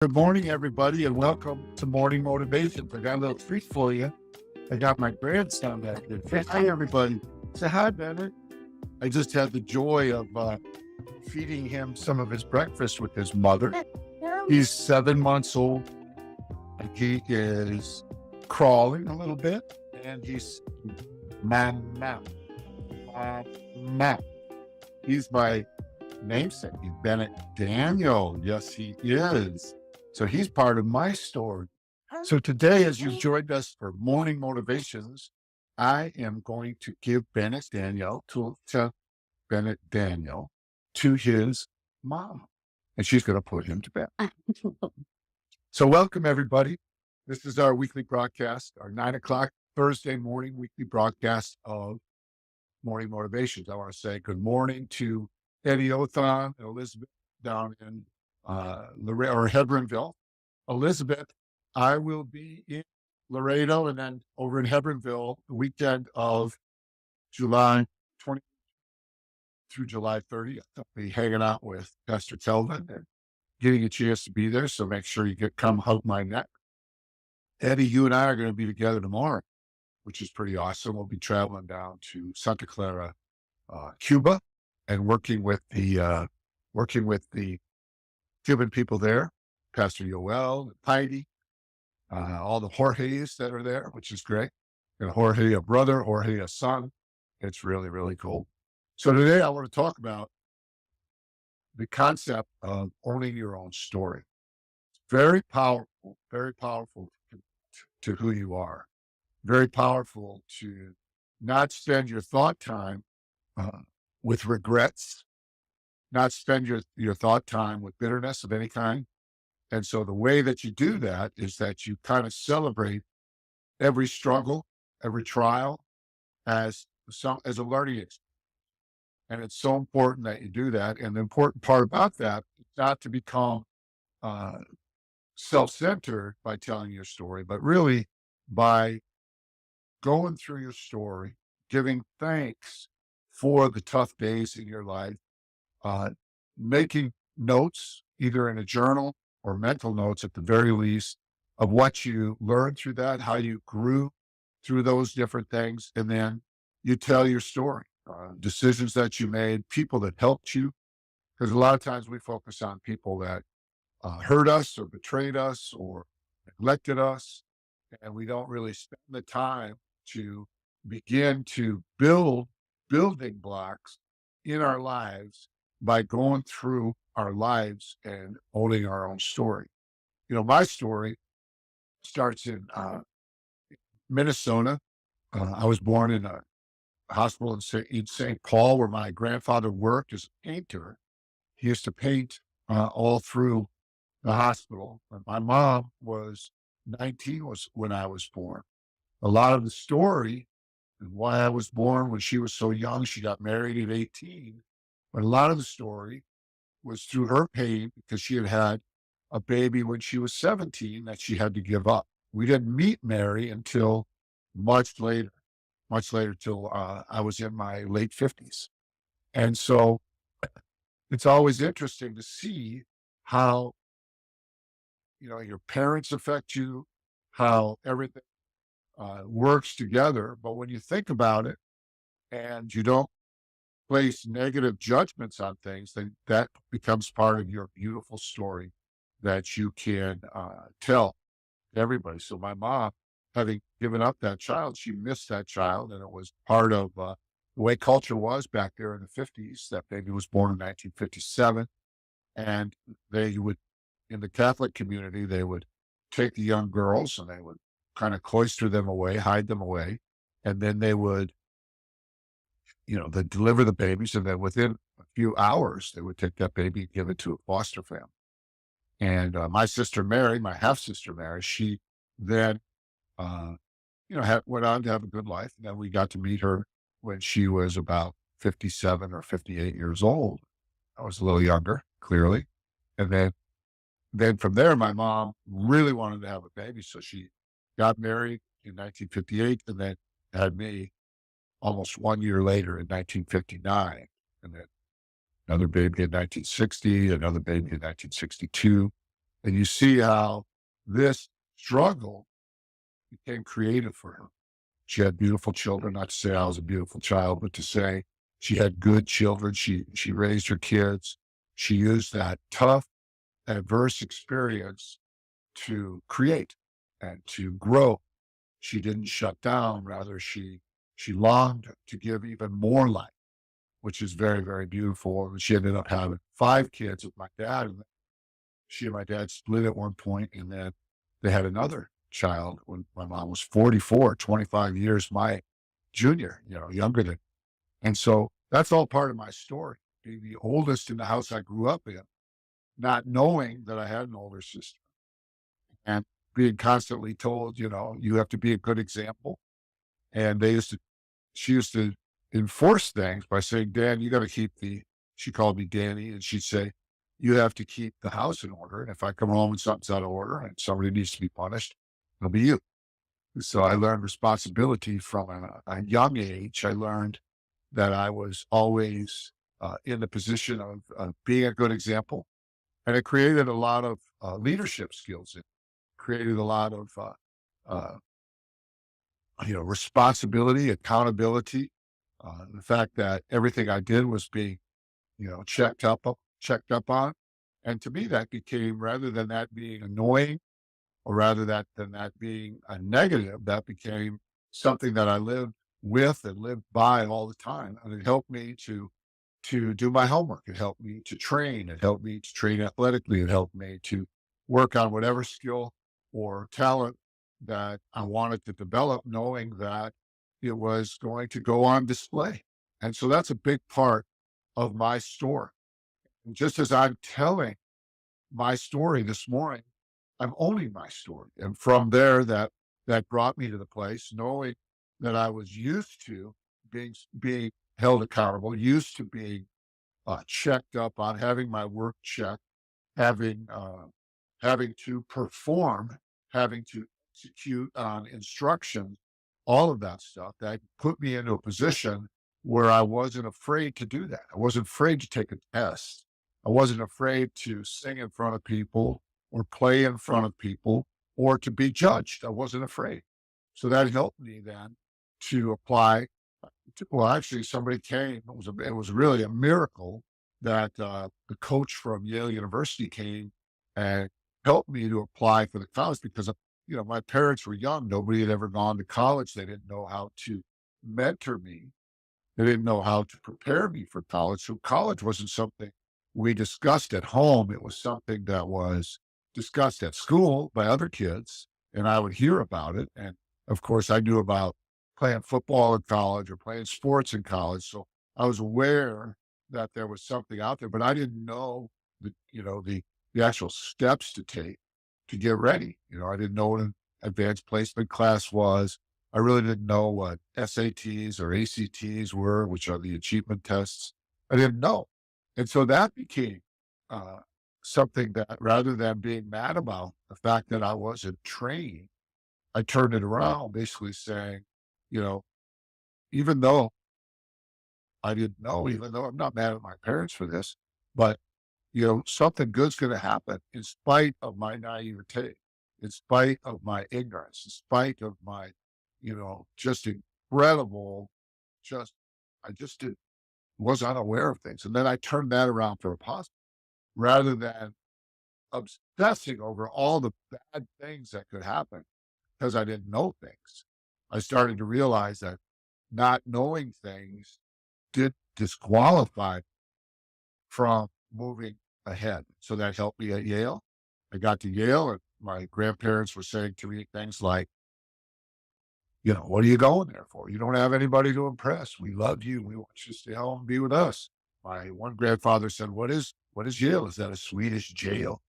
Good morning, everybody, and welcome to Morning Motivations. I got a little treat for you. I got my grandson back there. Say hi, everybody. Say hi, Bennett. I just had the joy of feeding him some of his breakfast with his mother. He's 7 months old, and he is crawling a little bit, and he's mama. He's my namesake. He's Bennett Daniel. Yes, he is. So he's part of my story. So today, as you've joined us for Morning Motivations, I am going to give Bennett Daniel to his mom, and she's going to put him to bed. So welcome, everybody. This is our weekly broadcast, our 9 o'clock Thursday morning weekly broadcast of Morning Motivations. I want to say good morning to Eddie Othon and Elizabeth down in Hebronville. Elizabeth, I will be in Laredo and then over in Hebronville the weekend of July 20 through July 30th. I'll be hanging out with Pastor Kelvin and getting a chance to be there. So make sure you come hug my neck. Eddie, you and I are going to be together tomorrow, which is pretty awesome. We'll be traveling down to Santa Clara, Cuba, and working with the Cuban people there, Pastor Yoel and Heidi, all the Jorges that are there, which is great. And Jorge, a brother, Jorge, a son. It's really, really cool. So today I want to talk about the concept of owning your own story. It's very powerful to who you are. Very powerful to not spend your thought time with regrets, not spend your thought time with bitterness of any kind. And so the way that you do that is that you kind of celebrate every struggle, every trial as a learning experience. And it's so important that you do that. And the important part about that is not to become self-centered by telling your story, but really by going through your story, giving thanks for the tough days in your life, making notes, either in a journal or mental notes at the very least, of what you learned through that, how you grew through those different things. And then you tell your story, decisions that you made, people that helped you. Because a lot of times we focus on people that hurt us or betrayed us or neglected us. And we don't really spend the time to begin to build building blocks in our lives by going through our lives and owning our own story. You know, my story starts in Minnesota. I was born in a hospital in St. Paul where my grandfather worked as a painter. He used to paint all through the hospital. And my mom was 19 when I was born. A lot of the story and why I was born when she was so young, she got married at 18. But a lot of the story was through her pain because she had a baby when she was 17 that she had to give up. We didn't meet Mary until much later till I was in my late 50s. And so it's always interesting to see how, your parents affect you, how everything works together. But when you think about it and you don't place negative judgments on things, then that becomes part of your beautiful story that you can tell everybody. So my mom, having given up that child, she missed that child. And it was part of the way culture was back there in the 50s. That baby was born in 1957. And they would, in the Catholic community, they would take the young girls and they would kind of cloister them away, hide them away. And then they would, they deliver the babies. And then within a few hours, they would take that baby and give it to a foster family. And my sister Mary, my half sister Mary, she then, went on to have a good life. And then we got to meet her when she was about 57 or 58 years old. I was a little younger, clearly. And then from there, my mom really wanted to have a baby. So she got married in 1958 and then had me almost 1 year later in 1959. And then another baby in 1960, another baby in 1962. And you see how this struggle became creative for her. She had beautiful children, not to say I was a beautiful child, but to say she had good children. She raised her kids. She used that tough, adverse experience to create and to grow. She didn't shut down. Rather, she longed to give even more life, which is very, very beautiful. And she ended up having 5 kids with my dad. And she and my dad split at one point, and then they had another child when my mom was 44, 25 years my junior, younger than. And so that's all part of my story. Being the oldest in the house I grew up in, not knowing that I had an older sister, and being constantly told, you have to be a good example. And she used to enforce things by saying, Dan, you got to keep she called me Danny, and she'd say, you have to keep the house in order. And if I come home and something's out of order and somebody needs to be punished, it'll be you. So I learned responsibility from a young age. I learned that I was always in the position of being a good example. And it created a lot of leadership skills. It created a lot of, uh, responsibility, accountability. The fact that everything I did was being, checked up on. And to me, that became, rather than that being annoying, or rather than that being a negative, that became something that I lived with and lived by all the time. And it helped me to do my homework. It helped me to train. It helped me to train athletically. It helped me to work on whatever skill or talent that I wanted to develop, knowing that it was going to go on display. And so that's a big part of my story. And just as I'm telling my story this morning, I'm owning my story. And from there, that brought me to the place, knowing that I was used to being held accountable, used to being checked up on, having my work checked, having having to perform, having to execute on instructions, all of that stuff that put me into a position where I wasn't afraid to do that. I wasn't afraid to take a test. I wasn't afraid to sing in front of people or play in front of people or to be judged. I wasn't afraid. So that helped me then to apply. Well, actually, somebody came. It was really a miracle that the coach from Yale University came and helped me to apply for the college because my parents were young. Nobody had ever gone to college. They didn't know how to mentor me. They didn't know how to prepare me for college. So college wasn't something we discussed at home. It was something that was discussed at school by other kids, and I would hear about it. And of course, I knew about playing football in college or playing sports in college. So I was aware that there was something out there, but I didn't know the actual steps to take to get ready. I didn't know what an advanced placement class was. I really didn't know what SATs or ACTs were, which are the achievement tests. I didn't know. And so that became something that, rather than being mad about the fact that I wasn't trained, I turned it around, basically saying, you know, even though I didn't know, even though I'm not mad at my parents for this, but something good's going to happen in spite of my naivete, in spite of my ignorance, in spite of my, just incredible, just, I just was unaware of things. And then I turned that around for a positive rather than obsessing over all the bad things that could happen because I didn't know things. I started to realize that not knowing things did disqualify from moving ahead. So that helped me at Yale. I got to Yale and my grandparents were saying to me things like, what are you going there for? You don't have anybody to impress. We love you. We want you to stay home and be with us. My one grandfather said, what is Yale? Is that a Swedish jail?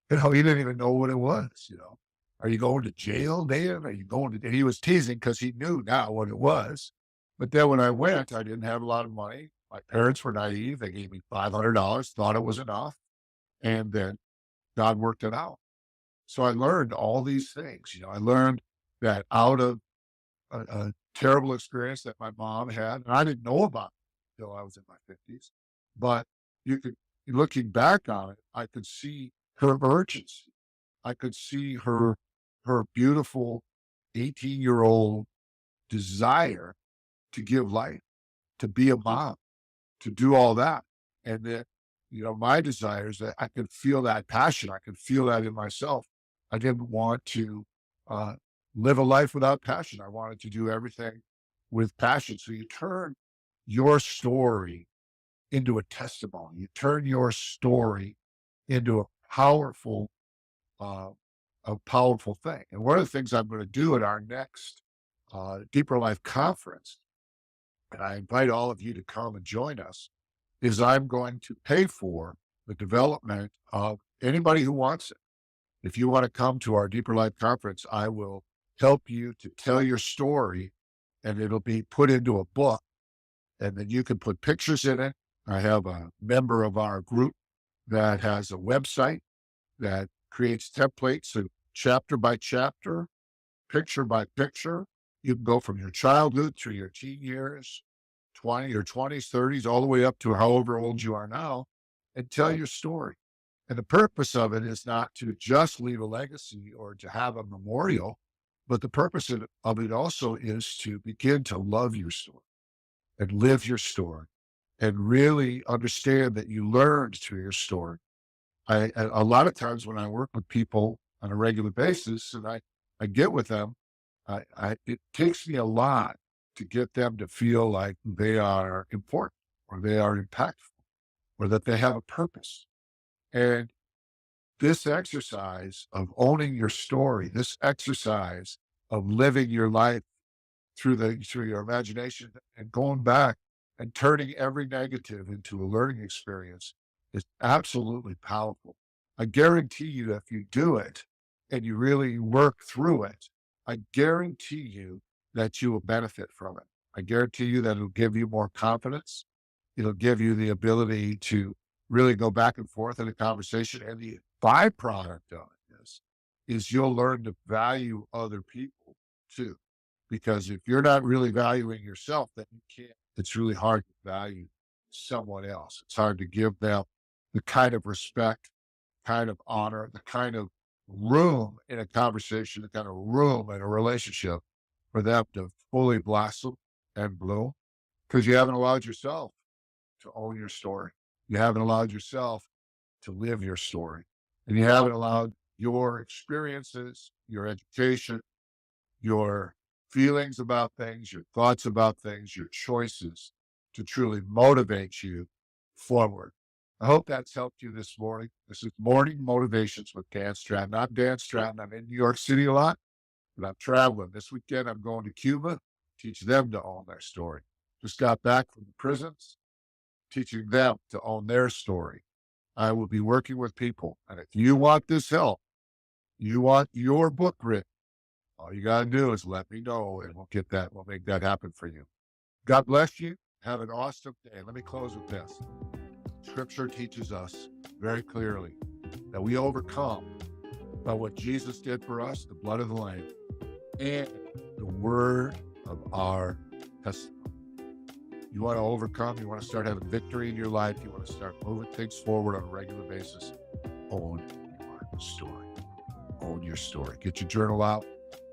He didn't even know what it was. Are you going to jail, Dan? Are you going to, and he was teasing because he knew now what it was. But then when I went, I didn't have a lot of money. My parents were naive. They gave me $500, thought it was enough. And then God worked it out. So I learned all these things. I learned that out of a terrible experience that my mom had, and I didn't know about it until I was in my 50s. But looking back on it, I could see her urgency. I could see her beautiful 18-year-old desire to give life, to be a mom, to do all that. And then, my desires, that I could feel that passion. I could feel that in myself. I didn't want to uh, live a life without passion. I wanted to do everything with passion. So you turn your story into a testimony. You turn your story into uh, a powerful thing. And one of the things I'm going to do at our next Deeper Life conference, and I invite all of you to come and join us, is I'm going to pay for the development of anybody who wants it. If you want to come to our Deeper Life conference, I will help you to tell your story, and it'll be put into a book, and then you can put pictures in it. I have a member of our group that has a website that creates templates, so chapter by chapter, picture by picture. You can go from your childhood through your teen years, your 20s, 30s, all the way up to however old you are now, and tell your story. And the purpose of it is not to just leave a legacy or to have a memorial, but the purpose of it also is to begin to love your story and live your story and really understand that you learned through your story. A lot of times when I work with people on a regular basis and I get with them, it takes me a lot to get them to feel like they are important or they are impactful or that they have a purpose. And this exercise of owning your story, this exercise of living your life through your imagination and going back and turning every negative into a learning experience is absolutely powerful. I guarantee you, if you do it and you really work through it, I guarantee you that you will benefit from it. I guarantee you that it'll give you more confidence. It'll give you the ability to really go back and forth in a conversation. And the byproduct of it is you'll learn to value other people too. Because if you're not really valuing yourself, then it's really hard to value someone else. It's hard to give them the kind of respect, kind of honor, the kind of room in a conversation, the kind of room in a relationship for them to fully blossom and bloom, because you haven't allowed yourself to own your story. You haven't allowed yourself to live your story. And you haven't allowed your experiences, your education, your feelings about things, your thoughts about things, your choices to truly motivate you forward. I hope that's helped you this morning. This is Morning Motivations with Dan Stratton. I'm Dan Stratton. I'm in New York City a lot, but I'm traveling. This weekend, I'm going to Cuba, teach them to own their story. Just got back from the prisons, teaching them to own their story. I will be working with people. And if you want this help, you want your book written, all you got to do is let me know and we'll make that happen for you. God bless you. Have an awesome day. Let me close with this. Scripture teaches us very clearly that we overcome by what Jesus did for us, the blood of the Lamb, and the word of our testimony. You want to overcome, you want to start having victory in your life, you want to start moving things forward on a regular basis, own your story. Own your story. Get your journal out.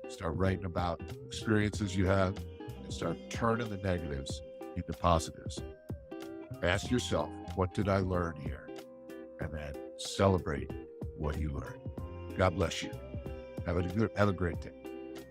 Start writing about experiences you have and start turning the negatives into positives. Ask yourself, what did I learn here? And then celebrate what you learned. God bless you. Have a great day.